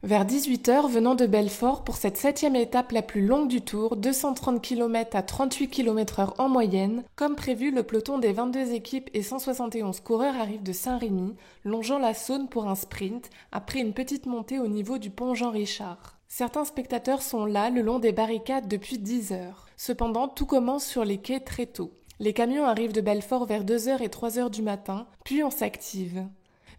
Vers 18h, venant de Belfort pour cette 7e étape la plus longue du Tour, 230 km à 38 km/h en moyenne, comme prévu, le peloton des 22 équipes et 171 coureurs arrive de Saint-Rémy, longeant la Saône pour un sprint, après une petite montée au niveau du pont Jean-Richard. Certains spectateurs sont là le long des barricades depuis 10 heures. Cependant, tout commence sur les quais très tôt. Les camions arrivent de Belfort vers 2h et 3h du matin, puis on s'active.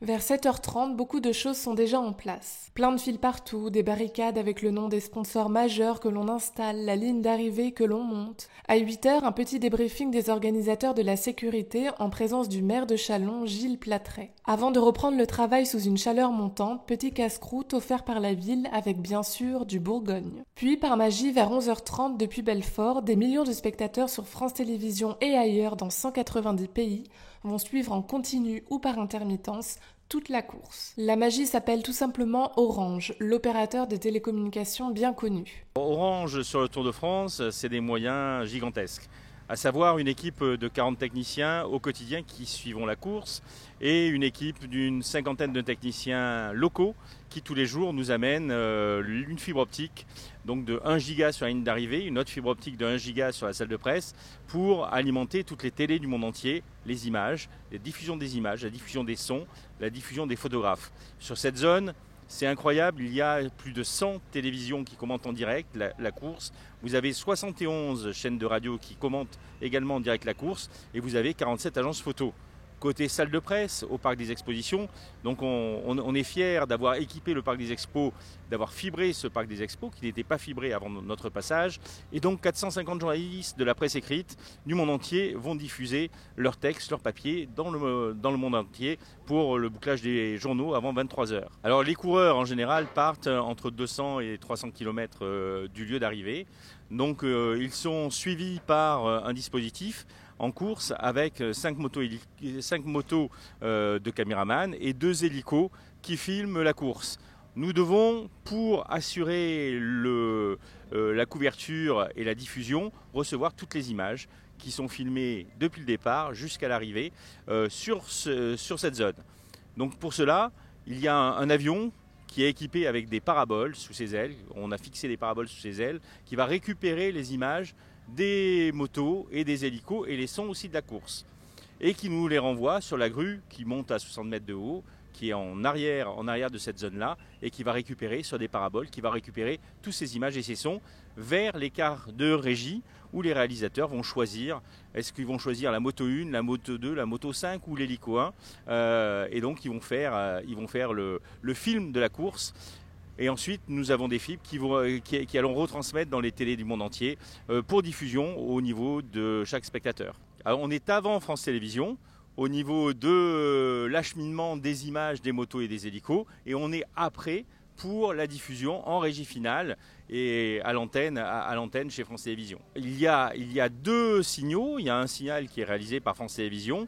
Vers 7h30, beaucoup de choses sont déjà en place. Plein de fils partout, des barricades avec le nom des sponsors majeurs que l'on installe, la ligne d'arrivée que l'on monte. À 8h, un petit débriefing des organisateurs de la sécurité en présence du maire de Châlons, Gilles Platret. Avant de reprendre le travail sous une chaleur montante, petit casse-croûte offert par la ville avec bien sûr du Bourgogne. Puis par magie, vers 11h30 depuis Belfort, des millions de spectateurs sur France Télévisions et ailleurs dans 190 pays vont suivre en continu ou par intermittence toute la course. La magie s'appelle tout simplement Orange, l'opérateur de télécommunications bien connu. Orange sur le Tour de France, c'est des moyens gigantesques. À savoir une équipe de 40 techniciens au quotidien qui suivront la course et une équipe d'une 50aine de techniciens locaux qui tous les jours nous amènent une fibre optique donc de 1 giga sur la ligne d'arrivée, une autre fibre optique de 1 giga sur la salle de presse pour alimenter toutes les télés du monde entier, les images, la diffusion des images, la diffusion des sons, la diffusion des photographes. Sur cette zone, c'est incroyable, il y a plus de 100 télévisions qui commentent en direct la course. Vous avez 71 chaînes de radio qui commentent également en direct la course et vous avez 47 agences photo. Côté salle de presse, au Parc des Expositions, donc on est fiers d'avoir équipé le Parc des Expos, d'avoir fibré ce Parc des Expos qui n'était pas fibré avant notre passage. Et donc 450 journalistes de la presse écrite du monde entier vont diffuser leurs textes, leurs papiers dans le monde entier pour le bouclage des journaux avant 23 heures. Alors les coureurs en général partent entre 200 et 300 km du lieu d'arrivée. Donc ils sont suivis par un dispositif en course avec 5 motos de caméraman et 2 hélicos qui filment la course. Nous devons, pour assurer la couverture et la diffusion, recevoir toutes les images qui sont filmées depuis le départ jusqu'à l'arrivée sur cette zone. Donc pour cela, il y a un avion qui est équipé avec des paraboles sous ses ailes. On a fixé des paraboles sous ses ailes qui va récupérer les images des motos et des hélicos et les sons aussi de la course. Et qui nous les renvoie sur la grue qui monte à 60 mètres de haut, qui est en arrière de cette zone-là et qui va récupérer sur des paraboles, qui va récupérer toutes ces images et ces sons vers les cars de régie où les réalisateurs vont choisir, est-ce qu'ils vont choisir la moto 1, la moto 2, la moto 5 ou l'hélico 1 et donc ils vont faire le film de la course. Et ensuite, nous avons des fibres qui allons retransmettre dans les télés du monde entier pour diffusion au niveau de chaque spectateur. Alors, on est avant France Télévisions au niveau de l'acheminement des images des motos et des hélicos et on est après pour la diffusion en régie finale et à l'antenne chez France Télévisions. Il y a 2 signaux. Il y a un signal qui est réalisé par France Télévisions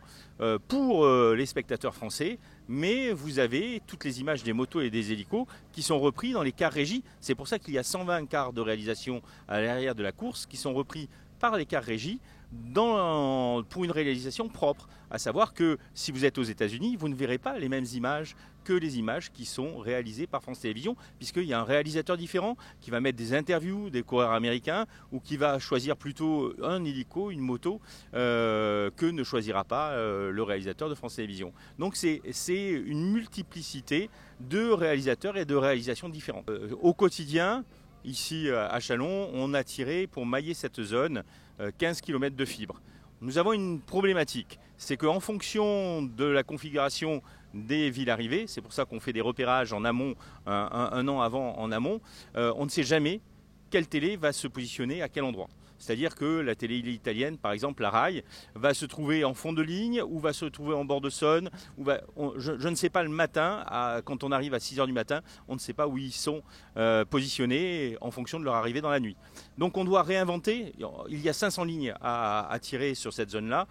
pour les spectateurs français, mais vous avez toutes les images des motos et des hélicos qui sont repris dans les cars régie. C'est pour ça qu'il y a 120 cars de réalisation à l'arrière de la course qui sont repris par les cars régie pour une réalisation propre. À savoir que si vous êtes aux États-Unis, vous ne verrez pas les mêmes images que les images qui sont réalisées par France Télévisions, puisqu'il y a un réalisateur différent qui va mettre des interviews des coureurs américains ou qui va choisir plutôt un hélico, une moto, que ne choisira pas le réalisateur de France Télévisions. Donc c'est une multiplicité de réalisateurs et de réalisations différentes. Au quotidien, ici à Châlons, on a tiré pour mailler cette zone 15 km de fibres. Nous avons une problématique, c'est qu'en fonction de la configuration des villes arrivées, c'est pour ça qu'on fait des repérages en amont, un an avant en amont, on ne sait jamais quelle télé va se positionner à quel endroit. C'est-à-dire que la télé italienne, par exemple la RAI, va se trouver en fond de ligne ou va se trouver en bord de Saône. Je ne sais pas le matin, quand on arrive à 6h du matin, on ne sait pas où ils sont positionnés en fonction de leur arrivée dans la nuit. Donc on doit réinventer. Il y a 500 lignes à tirer sur cette zone-là.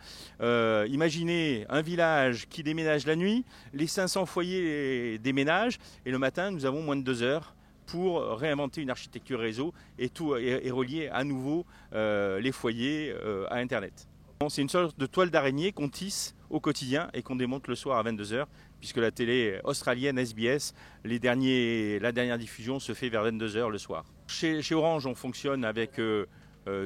Imaginez un village qui déménage la nuit, les 500 foyers déménagent et le matin nous avons moins de 2 heures pour réinventer une architecture réseau et relier à nouveau les foyers à Internet. C'est une sorte de toile d'araignée qu'on tisse au quotidien et qu'on démonte le soir à 22 heures puisque la télé australienne SBS, la dernière diffusion se fait vers 22h le soir. Chez Orange, on fonctionne avec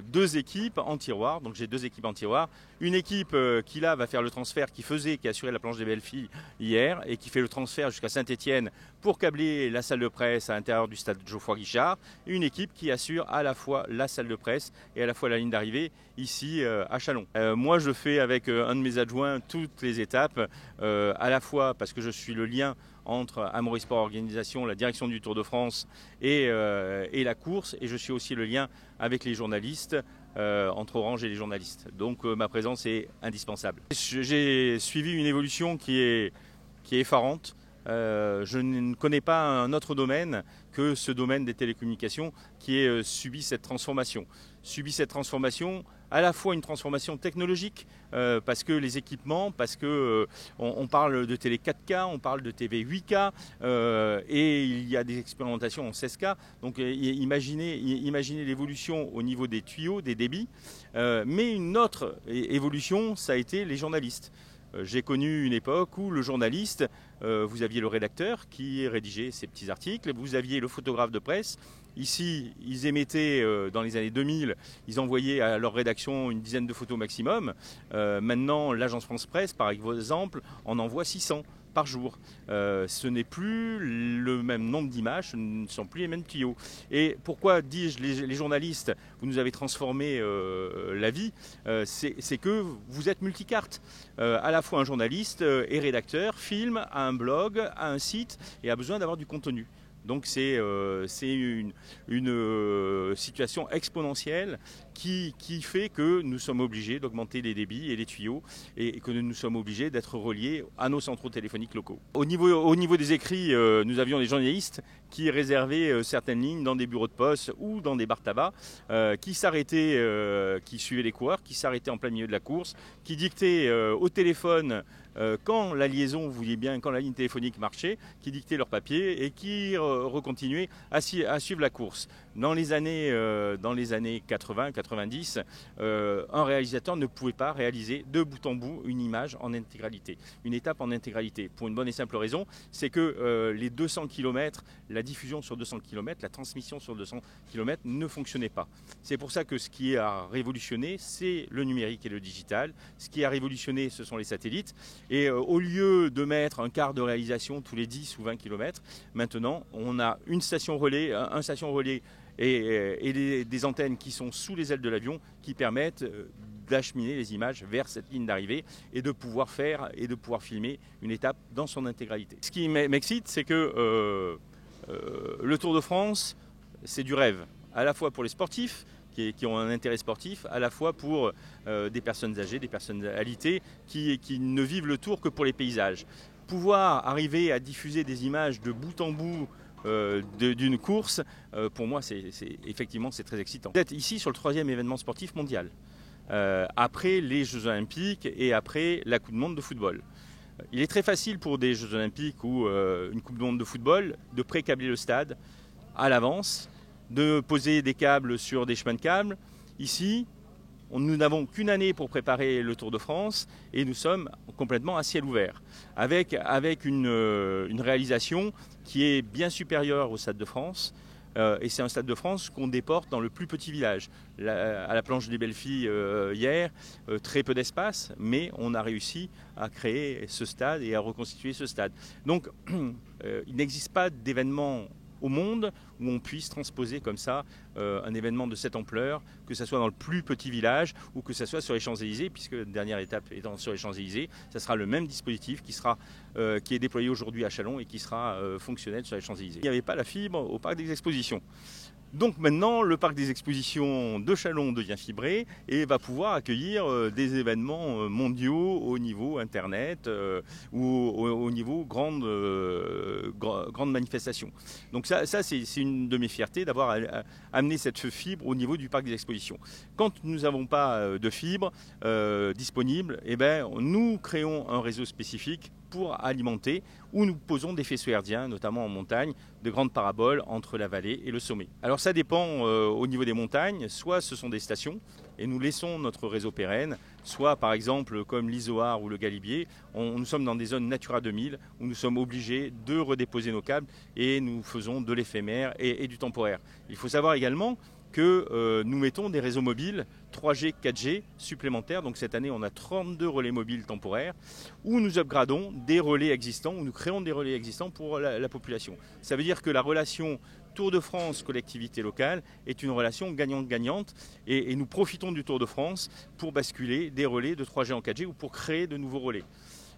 deux équipes en tiroir, donc j'ai deux équipes en tiroir. Une équipe qui là va faire le transfert, qui assurait la planche des belles filles hier et qui fait le transfert jusqu'à Saint-Étienne pour câbler la salle de presse à l'intérieur du stade Geoffroy Guichard. Et une équipe qui assure à la fois la salle de presse et à la fois la ligne d'arrivée ici à Châlons. Moi je fais avec un de mes adjoints toutes les étapes, à la fois parce que je suis le lien entre Amaury Sport Organisation, la direction du Tour de France et la course, et je suis aussi le lien avec les journalistes, entre Orange et les journalistes. Donc ma présence est indispensable. J'ai suivi une évolution qui est effarante. Je ne connais pas un autre domaine que ce domaine des télécommunications qui ait subi cette transformation. À la fois une transformation technologique, parce que les équipements, parce que on parle de télé 4K, on parle de TV 8K, et il y a des expérimentations en 16K. Donc imaginez l'évolution au niveau des tuyaux, des débits. Mais une autre évolution, ça a été les journalistes. J'ai connu une époque où le journaliste, vous aviez le rédacteur qui rédigeait ses petits articles, vous aviez le photographe de presse. Ici, ils émettaient dans les années 2000, ils envoyaient à leur rédaction une dizaine de photos maximum. Maintenant, l'agence France Presse, par exemple, en envoie 600 par jour. Ce n'est plus le même nombre d'images, ce ne sont plus les mêmes tuyaux. Et pourquoi dis-je les journalistes, vous nous avez transformé la vie, c'est que vous êtes multicarte. À la fois un journaliste et rédacteur, filme, a un blog, a un site et a besoin d'avoir du contenu. Donc c'est une situation exponentielle qui fait que nous sommes obligés d'augmenter les débits et les tuyaux et que nous sommes obligés d'être reliés à nos centraux téléphoniques locaux. Au niveau des écrits, nous avions des journalistes qui réservaient certaines lignes dans des bureaux de poste ou dans des bars tabac, qui s'arrêtaient, qui suivaient les coureurs, qui s'arrêtaient en plein milieu de la course, qui dictaient au téléphone quand la liaison, vous voyez bien, quand la ligne téléphonique marchait, qui dictaient leur papier et qui recontinuaient à suivre la course. Dans les années 80-90, un réalisateur ne pouvait pas réaliser de bout en bout une image en intégralité, une étape en intégralité. Pour une bonne et simple raison, c'est que les 200 km, la diffusion sur 200 km, la transmission sur 200 km ne fonctionnait pas. C'est pour ça que ce qui a révolutionné, c'est le numérique et le digital. Ce qui a révolutionné, ce sont les satellites. Et au lieu de mettre un quart de réalisation tous les 10 ou 20 km, maintenant on a une station relais, un station relais et des antennes qui sont sous les ailes de l'avion qui permettent d'acheminer les images vers cette ligne d'arrivée et de pouvoir filmer une étape dans son intégralité. Ce qui m'excite, c'est que le Tour de France, c'est du rêve, à la fois pour les sportifs, qui ont un intérêt sportif, à la fois pour des personnes âgées, des personnes alitées, qui ne vivent le Tour que pour les paysages. Pouvoir arriver à diffuser des images de bout en bout d'une course, pour moi, effectivement, c'est très excitant. D'être ici sur le 3e événement sportif mondial, après les Jeux Olympiques et après la Coupe du Monde de football. Il est très facile pour des Jeux Olympiques ou une Coupe du Monde de football de pré-câbler le stade à l'avance, de poser des câbles sur des chemins de câbles. Ici, nous n'avons qu'une année pour préparer le Tour de France et nous sommes complètement à ciel ouvert, avec une réalisation qui est bien supérieure au Stade de France. Et c'est un Stade de France qu'on déporte dans le plus petit village. À la planche des belles filles hier, très peu d'espace, mais on a réussi à créer ce stade et à reconstituer ce stade. Donc il n'existe pas d'événement au monde où on puisse transposer comme ça un événement de cette ampleur, que ce soit dans le plus petit village ou que ce soit sur les Champs-Élysées, puisque la dernière étape étant sur les Champs-Élysées, ça sera le même dispositif qui est déployé aujourd'hui à Châlons et qui sera fonctionnel sur les Champs-Élysées. Il n'y avait pas la fibre au parc des expositions. Donc maintenant, le parc des expositions de Châlons devient fibré et va pouvoir accueillir des événements mondiaux au niveau Internet ou au niveau grande manifestation. Donc ça c'est une de mes fiertés d'avoir amené cette fibre au niveau du parc des expositions. Quand nous n'avons pas de fibre disponible, nous créons un réseau spécifique pour alimenter, où nous posons des faisceaux hertziens, notamment en montagne, de grandes paraboles entre la vallée et le sommet. Alors ça dépend au niveau des montagnes, soit ce sont des stations, et nous laissons notre réseau pérenne soit par exemple comme l'Izoard ou le Galibier, nous sommes dans des zones Natura 2000 où nous sommes obligés de redéposer nos câbles et nous faisons de l'éphémère et du temporaire. Il faut savoir également que nous mettons des réseaux mobiles 3G, 4G supplémentaires. Donc cette année, on a 32 relais mobiles temporaires où nous upgradons des relais existants, où nous créons des relais existants pour la population. Ça veut dire que la relation Tour de France, collectivité locale, est une relation gagnante-gagnante et nous profitons du Tour de France pour basculer des relais de 3G en 4G ou pour créer de nouveaux relais.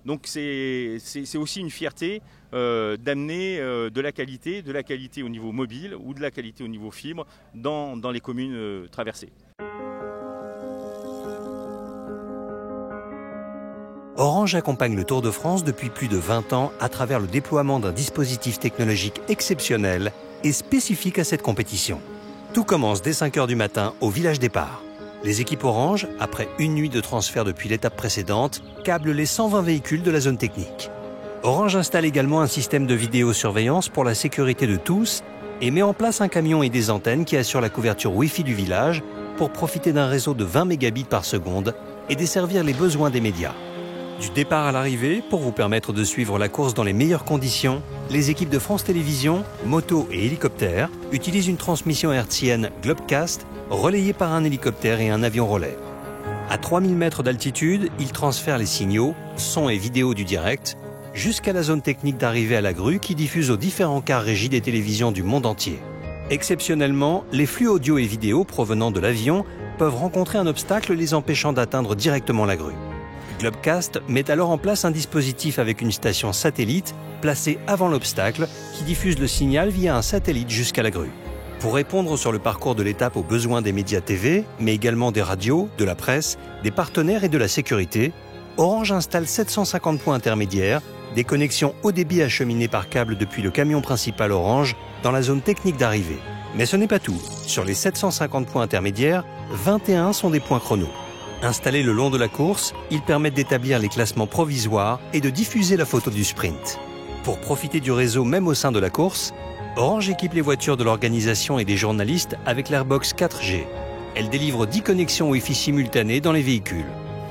Donc c'est aussi une fierté d'amener de la qualité au niveau mobile ou de la qualité au niveau fibre dans les communes traversées. Orange accompagne le Tour de France depuis plus de 20 ans à travers le déploiement d'un dispositif technologique exceptionnel et spécifique à cette compétition. Tout commence dès 5 h du matin au village départ. Les équipes Orange, après une nuit de transfert depuis l'étape précédente, câblent les 120 véhicules de la zone technique. Orange installe également un système de vidéosurveillance pour la sécurité de tous et met en place un camion et des antennes qui assurent la couverture Wi-Fi du village pour profiter d'un réseau de 20 mégabits par seconde et desservir les besoins des médias. Du départ à l'arrivée, pour vous permettre de suivre la course dans les meilleures conditions, les équipes de France Télévisions, moto et hélicoptères utilisent une transmission hertzienne Globecast relayée par un hélicoptère et un avion relais. À 3000 mètres d'altitude, ils transfèrent les signaux, son et vidéo du direct, jusqu'à la zone technique d'arrivée à la grue qui diffuse aux différents quarts régies des télévisions du monde entier. Exceptionnellement, les flux audio et vidéo provenant de l'avion peuvent rencontrer un obstacle les empêchant d'atteindre directement la grue. Globecast met alors en place un dispositif avec une station satellite placée avant l'obstacle qui diffuse le signal via un satellite jusqu'à la grue. Pour répondre sur le parcours de l'étape aux besoins des médias TV, mais également des radios, de la presse, des partenaires et de la sécurité, Orange installe 750 points intermédiaires, des connexions haut débit acheminées par câble depuis le camion principal Orange dans la zone technique d'arrivée. Mais ce n'est pas tout. Sur les 750 points intermédiaires, 21 sont des points chrono. Installés le long de la course, ils permettent d'établir les classements provisoires et de diffuser la photo du sprint. Pour profiter du réseau même au sein de la course, Orange équipe les voitures de l'organisation et des journalistes avec l'Airbox 4G. Elle délivre 10 connexions Wi-Fi simultanées dans les véhicules.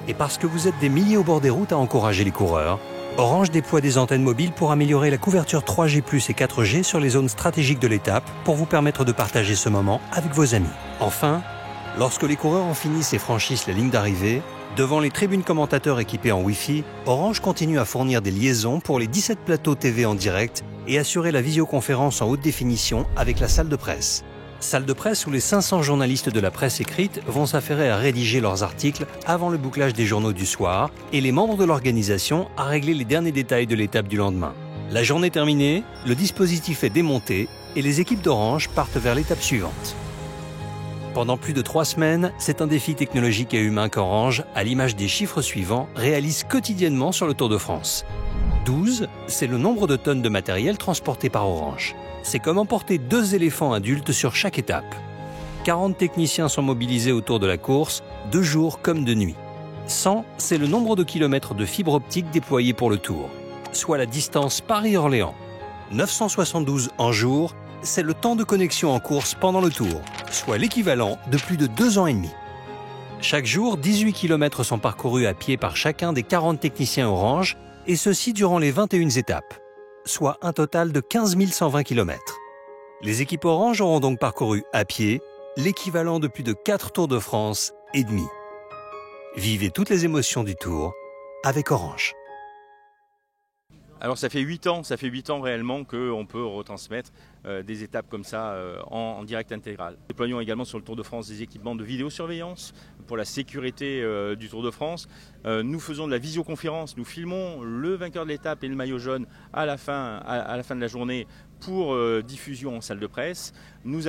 Et parce que vous êtes des milliers au bord des routes à encourager les coureurs, Orange déploie des antennes mobiles pour améliorer la couverture 3G+ et 4G sur les zones stratégiques de l'étape pour vous permettre de partager ce moment avec vos amis. Enfin, lorsque les coureurs en finissent et franchissent la ligne d'arrivée, devant les tribunes commentateurs équipées en Wi-Fi, Orange continue à fournir des liaisons pour les 17 plateaux TV en direct et assurer la visioconférence en haute définition avec la salle de presse. Salle de presse où les 500 journalistes de la presse écrite vont s'affairer à rédiger leurs articles avant le bouclage des journaux du soir et les membres de l'organisation à régler les derniers détails de l'étape du lendemain. La journée terminée, le dispositif est démonté et les équipes d'Orange partent vers l'étape suivante. Pendant plus de 3 semaines, c'est un défi technologique et humain qu'Orange, à l'image des chiffres suivants, réalise quotidiennement sur le Tour de France. 12, c'est le nombre de tonnes de matériel transporté par Orange. C'est comme emporter 2 éléphants adultes sur chaque étape. 40 techniciens sont mobilisés autour de la course, de jour comme de nuit. 100, c'est le nombre de kilomètres de fibre optique déployés pour le Tour, soit la distance Paris-Orléans. 972 en jour, c'est le temps de connexion en course pendant le Tour, soit l'équivalent de plus de 2 ans et demi. Chaque jour, 18 km sont parcourus à pied par chacun des 40 techniciens Orange, et ceci durant les 21 étapes, soit un total de 15 120 km. Les équipes Orange auront donc parcouru à pied l'équivalent de plus de 4 Tours de France et demi. Vivez toutes les émotions du Tour avec Orange. Alors ça fait 8 ans réellement qu'on peut retransmettre des étapes comme ça en direct intégral. Nous déployons également sur le Tour de France des équipements de vidéosurveillance pour la sécurité du Tour de France. Nous faisons de la visioconférence, nous filmons le vainqueur de l'étape et le maillot jaune à la fin de la journée pour diffusion en salle de presse. Nous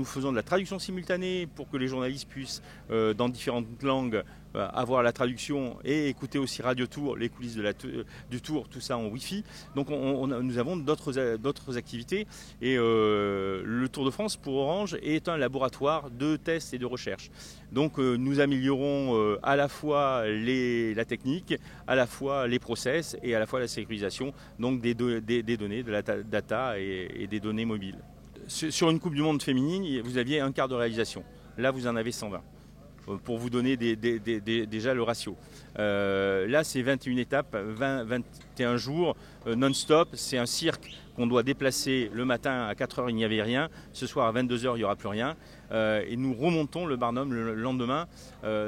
faisons de la traduction simultanée pour que les journalistes puissent, dans différentes langues, avoir la traduction et écouter aussi Radio Tour, les coulisses du Tour, tout ça en Wi-Fi. Donc nous avons d'autres activités et le Tour de France pour Orange est un laboratoire de tests et de recherche. Donc nous améliorons à la fois la technique, à la fois les process et à la fois la sécurisation donc des données, de la data et des données mobiles. Sur une Coupe du Monde féminine, vous aviez un quart de réalisation. Là, vous en avez 120. pour vous donner déjà le ratio. Là, c'est 21 étapes, 21 jours non-stop. C'est un cirque qu'on doit déplacer le matin à 4 h, il n'y avait rien. Ce soir à 22 h, il n'y aura plus rien. Et nous remontons le Barnum le lendemain,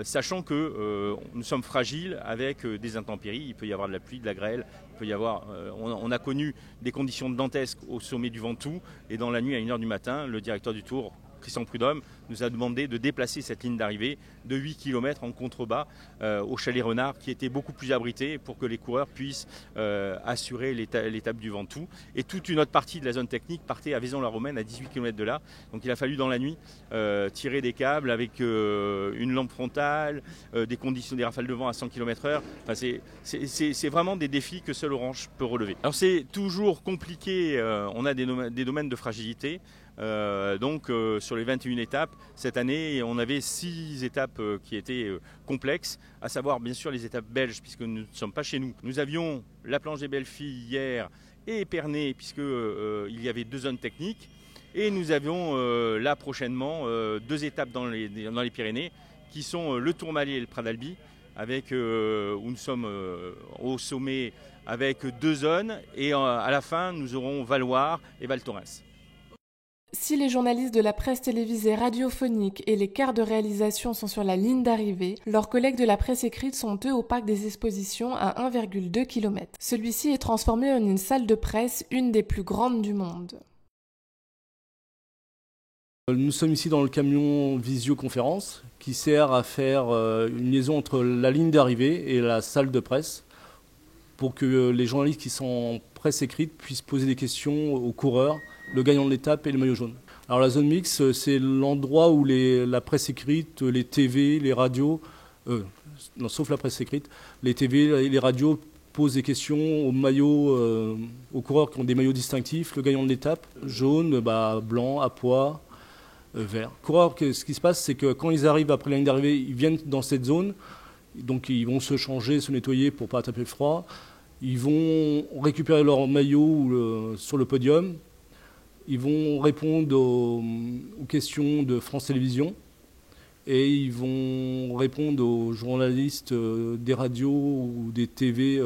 sachant que nous sommes fragiles avec des intempéries. Il peut y avoir de la pluie, de la grêle. Il peut y avoir, on a connu des conditions dantesques au sommet du Ventoux. Et dans la nuit, à 1 h du matin, le directeur du Tour, Christian Prudhomme, nous a demandé de déplacer cette ligne d'arrivée de 8 km en contrebas au Chalet Renard, qui était beaucoup plus abrité pour que les coureurs puissent assurer l'étape du Ventoux. Et toute une autre partie de la zone technique partait à Vaison-la-Romaine, à 18 km de là. Donc il a fallu dans la nuit tirer des câbles avec une lampe frontale, des conditions, des rafales de vent à 100 km/h. Enfin, c'est vraiment des défis que seul Orange peut relever. Alors c'est toujours compliqué, on a des domaines de fragilité. Sur les 21 étapes, cette année, on avait 6 étapes qui étaient complexes, à savoir bien sûr les étapes belges, puisque nous ne sommes pas chez nous. Nous avions la planche des Belles-Filles hier et Épernay, puisqu'il y avait 2 zones techniques. Et nous avions là prochainement 2 étapes dans les Pyrénées, qui sont le Tourmalet et le Prat d'Albi, où nous sommes au sommet avec 2 zones. Et à la fin, nous aurons Valloire et Val Thorens. Si les journalistes de la presse télévisée radiophonique et les quarts de réalisation sont sur la ligne d'arrivée, leurs collègues de la presse écrite sont eux au parc des expositions à 1,2 km. Celui-ci est transformé en une salle de presse, une des plus grandes du monde. Nous sommes ici dans le camion visioconférence qui sert à faire une liaison entre la ligne d'arrivée et la salle de presse pour que les journalistes qui sont en presse écrite puissent poser des questions aux coureurs, le gagnant de l'étape et le maillot jaune. Alors la zone mixte, c'est l'endroit où la presse écrite, les TV, les radios, non, sauf la presse écrite, les TV et les radios posent des questions aux coureurs qui ont des maillots distinctifs, le gagnant de l'étape, jaune, blanc, à pois, vert. Les coureurs, ce qui se passe, c'est que quand ils arrivent après la ligne d'arrivée, ils viennent dans cette zone, donc ils vont se changer, se nettoyer pour ne pas taper froid. Ils vont récupérer leur maillot sur le podium. Ils vont répondre aux questions de France Télévisions et ils vont répondre aux journalistes des radios ou des TV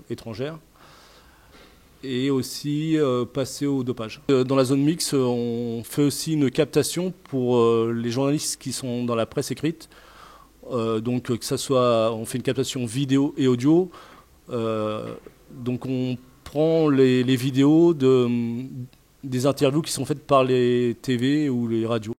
étrangères et aussi passer au dopage. Dans la zone mixte, on fait aussi une captation pour les journalistes qui sont dans la presse écrite. Donc que ça soit, on fait une captation vidéo et audio. Donc on prend les vidéos des interviews qui sont faites par les TV ou les radios.